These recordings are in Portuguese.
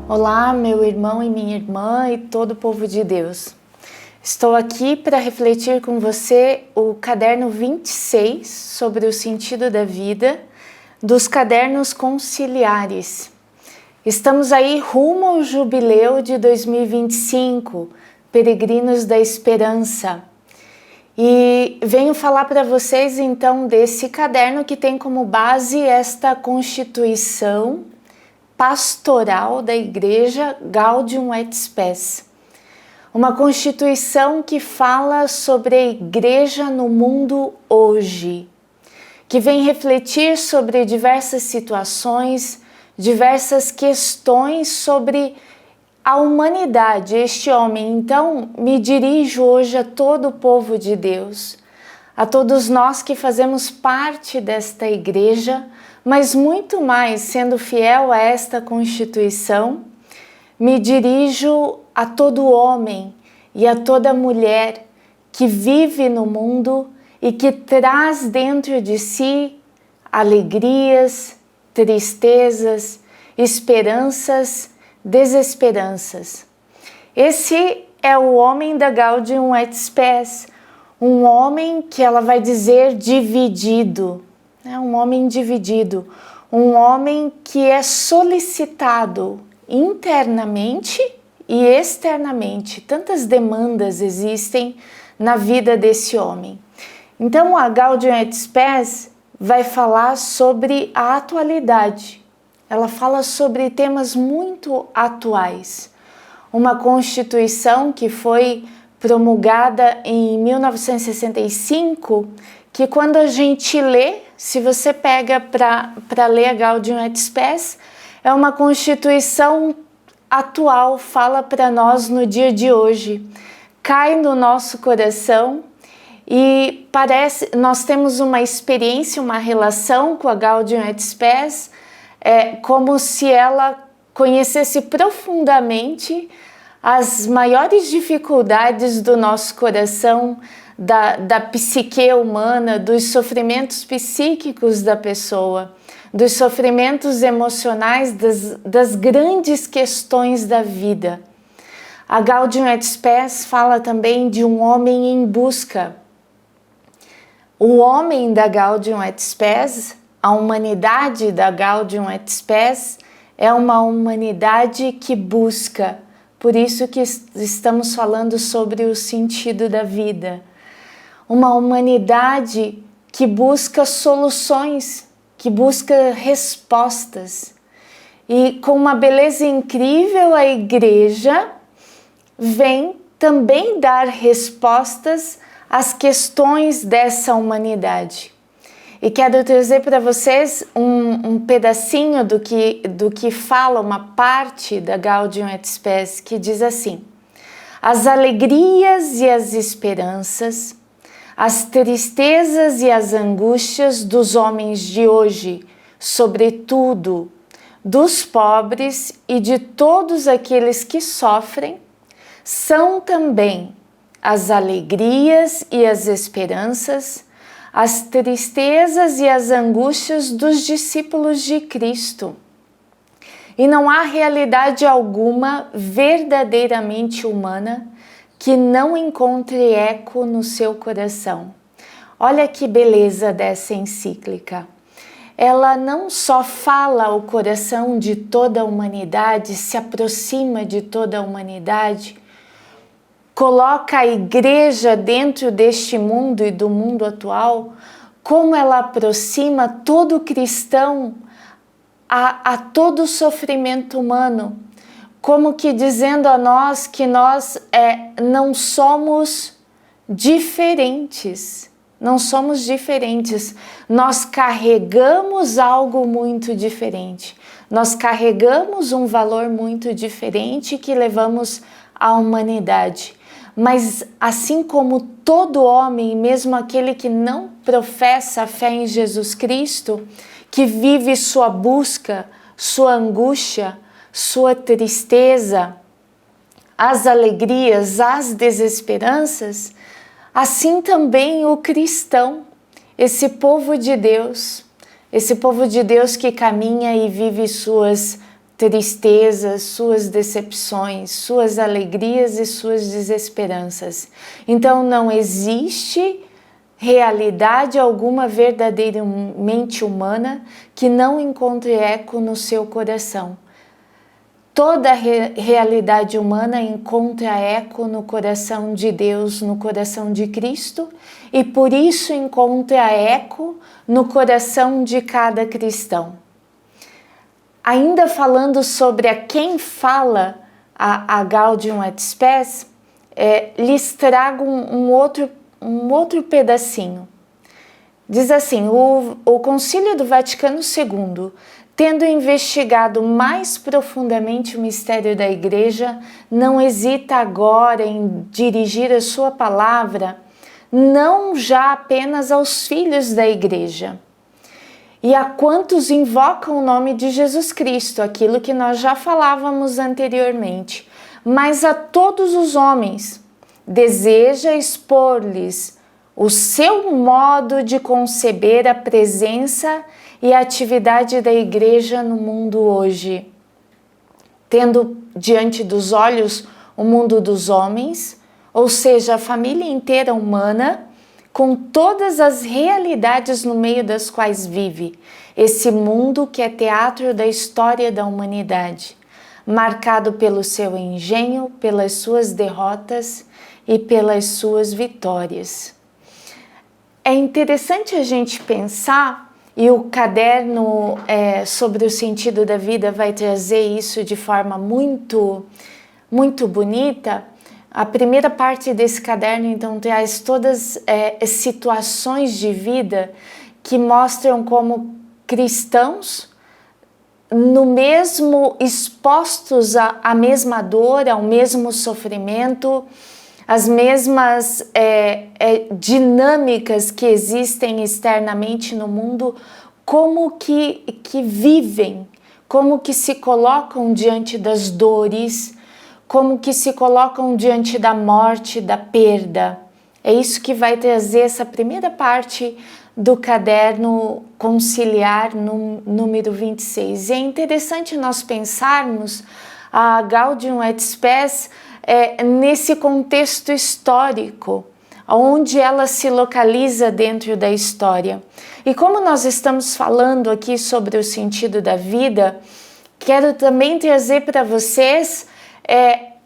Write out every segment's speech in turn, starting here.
Olá, meu irmão e minha irmã e todo o povo de Deus. Estou aqui para refletir com você o caderno 26 sobre o sentido da vida dos cadernos conciliares. Estamos aí rumo ao jubileu de 2025, Peregrinos da Esperança. E venho falar para vocês então desse caderno que tem como base esta constituição pastoral da Igreja Gaudium et Spes. Uma constituição que fala sobre a Igreja no mundo hoje, que vem refletir sobre diversas situações, diversas questões sobre a humanidade, este homem. Então, me dirijo hoje a todo o povo de Deus, a todos nós que fazemos parte desta Igreja, mas muito mais, sendo fiel a esta Constituição, me dirijo a todo homem e a toda mulher que vive no mundo e que traz dentro de si alegrias, tristezas, esperanças, desesperanças. Esse é o homem da Gaudium et Spes, um homem que ela vai dizer dividido. Um homem dividido, um homem que é solicitado internamente e externamente. Tantas demandas existem na vida desse homem. Então a Gaudium et Spes vai falar sobre a atualidade. Ela fala sobre temas muito atuais. Uma constituição que foi promulgada em 1965, que quando a gente lê, se você pega para ler a Gaudium et Spes, é uma constituição atual, fala para nós no dia de hoje, cai no nosso coração e parece, nós temos uma experiência, uma relação com a Gaudium et Spes, como se ela conhecesse profundamente as maiores dificuldades do nosso coração, da psique humana, dos sofrimentos psíquicos da pessoa, dos sofrimentos emocionais, das grandes questões da vida. A Gaudium et Spes fala também de um homem em busca. O homem da Gaudium et Spes, a humanidade da Gaudium et Spes, é uma humanidade que busca. Por isso que estamos falando sobre o sentido da vida. Uma humanidade que busca soluções, que busca respostas. E com uma beleza incrível, a Igreja vem também dar respostas às questões dessa humanidade. E quero trazer para vocês um pedacinho do que fala uma parte da Gaudium et Spes, que diz assim: as alegrias e as esperanças, as tristezas e as angústias dos homens de hoje, sobretudo dos pobres e de todos aqueles que sofrem, são também as alegrias e as esperanças, as tristezas e as angústias dos discípulos de Cristo. E não há realidade alguma verdadeiramente humana que não encontre eco no seu coração. Olha que beleza dessa encíclica. Ela não só fala ao coração de toda a humanidade, se aproxima de toda a humanidade, coloca a Igreja dentro deste mundo e do mundo atual, como ela aproxima todo cristão a todo o sofrimento humano, como que dizendo a nós que nós não somos diferentes, nós carregamos algo muito diferente, nós carregamos um valor muito diferente que levamos à humanidade. Mas assim como todo homem, mesmo aquele que não professa a fé em Jesus Cristo, que vive sua busca, sua angústia, sua tristeza, as alegrias, as desesperanças, assim também o cristão, esse povo de Deus que caminha e vive suas tristezas, suas decepções, suas alegrias e suas desesperanças. Então não existe realidade alguma verdadeiramente humana que não encontre eco no seu coração. Toda realidade humana encontra eco no coração de Deus, no coração de Cristo, e por isso encontra eco no coração de cada cristão. Ainda falando sobre a quem fala a Gaudium et Spes, lhes trago um outro pedacinho. Diz assim: o Concílio do Vaticano II, tendo investigado mais profundamente o mistério da Igreja, não hesita agora em dirigir a sua palavra não já apenas aos filhos da Igreja e a quantos invocam o nome de Jesus Cristo, aquilo que nós já falávamos anteriormente, mas a todos os homens. Deseja expor-lhes o seu modo de conceber a presença e a atividade da Igreja no mundo hoje, tendo diante dos olhos o mundo dos homens, ou seja, a família inteira humana, com todas as realidades no meio das quais vive, esse mundo que é teatro da história da humanidade, marcado pelo seu engenho, pelas suas derrotas e pelas suas vitórias. É interessante a gente pensar, e o caderno sobre o sentido da vida vai trazer isso de forma muito, muito bonita. A primeira parte desse caderno, então, traz todas situações de vida que mostram como cristãos, no mesmo expostos à mesma dor, ao mesmo sofrimento, as mesmas dinâmicas que existem externamente no mundo, como que vivem, como que se colocam diante das dores, como que se colocam diante da morte, da perda. É isso que vai trazer essa primeira parte do caderno conciliar número 26. E é interessante nós pensarmos a Gaudium et Spes nesse contexto histórico, onde ela se localiza dentro da história. E como nós estamos falando aqui sobre o sentido da vida, quero também trazer para vocês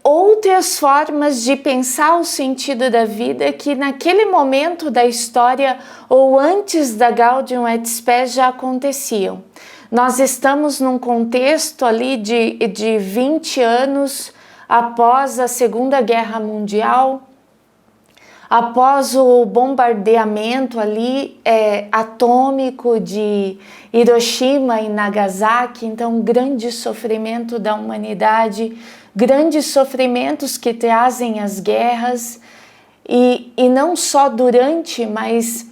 outras formas de pensar o sentido da vida que naquele momento da história ou antes da Gaudium et Spes já aconteciam. Nós estamos num contexto ali de 20 anos após a Segunda Guerra Mundial, após o bombardeamento ali atômico de Hiroshima e Nagasaki, então grande sofrimento da humanidade, grandes sofrimentos que trazem as guerras e não só durante, mas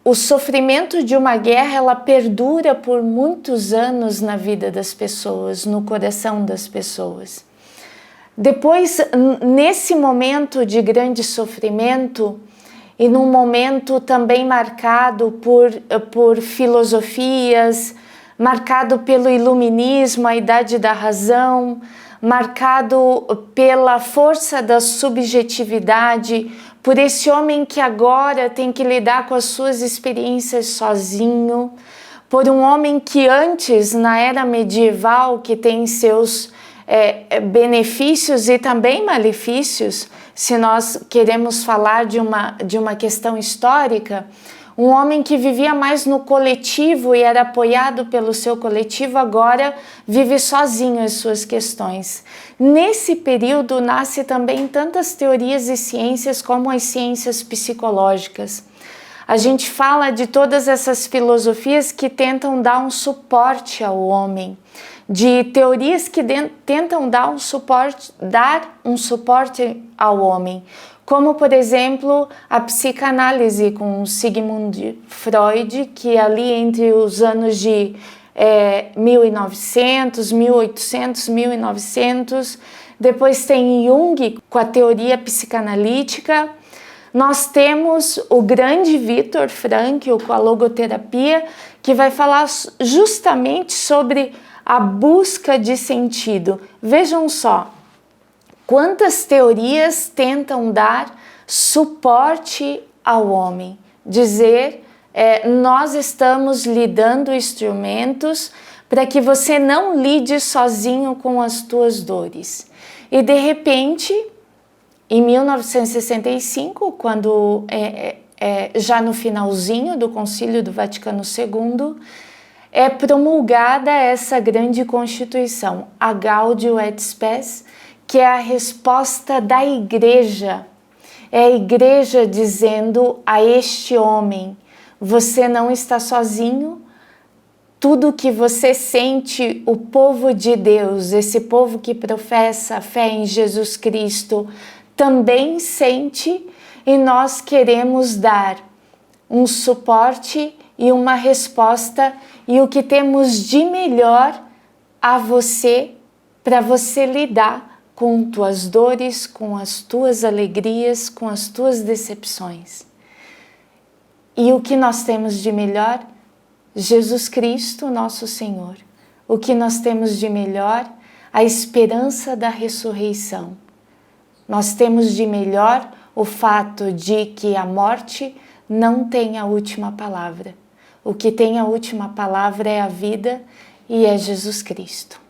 o sofrimento de uma guerra ela perdura por muitos anos na vida das pessoas, no coração das pessoas. Depois, nesse momento de grande sofrimento e num momento também marcado por filosofias, marcado pelo iluminismo, a idade da razão, marcado pela força da subjetividade, por esse homem que agora tem que lidar com as suas experiências sozinho, por um homem que antes, na era medieval, que tem seus benefícios e também malefícios, se nós queremos falar de uma questão histórica, um homem que vivia mais no coletivo e era apoiado pelo seu coletivo, agora vive sozinho as suas questões. Nesse período nasce também tantas teorias e ciências como as ciências psicológicas. A gente fala de todas essas filosofias que tentam dar um suporte ao homem, de teorias que tentam dar um suporte ao homem, como, por exemplo, a psicanálise com Sigmund Freud, que ali entre os anos de 1800, 1900, depois tem Jung com a teoria psicanalítica. Nós temos o grande Viktor Frankl com a logoterapia, que vai falar justamente sobre a busca de sentido. Vejam só, quantas teorias tentam dar suporte ao homem, dizer nós estamos lhe dando instrumentos para que você não lide sozinho com as tuas dores. E de repente, em 1965, quando já no finalzinho do Concílio do Vaticano II, é promulgada essa grande Constituição, a Gaudium et Spes, que é a resposta da Igreja. É a Igreja dizendo a este homem: você não está sozinho, tudo que você sente, o povo de Deus, esse povo que professa a fé em Jesus Cristo, também sente, e nós queremos dar um suporte e uma resposta e o que temos de melhor a você, para você lidar com tuas dores, com as tuas alegrias, com as tuas decepções. E o que nós temos de melhor? Jesus Cristo, nosso Senhor. O que nós temos de melhor? A esperança da ressurreição. Nós temos de melhor o fato de que a morte não tem a última palavra. O que tem a última palavra é a vida e é Jesus Cristo.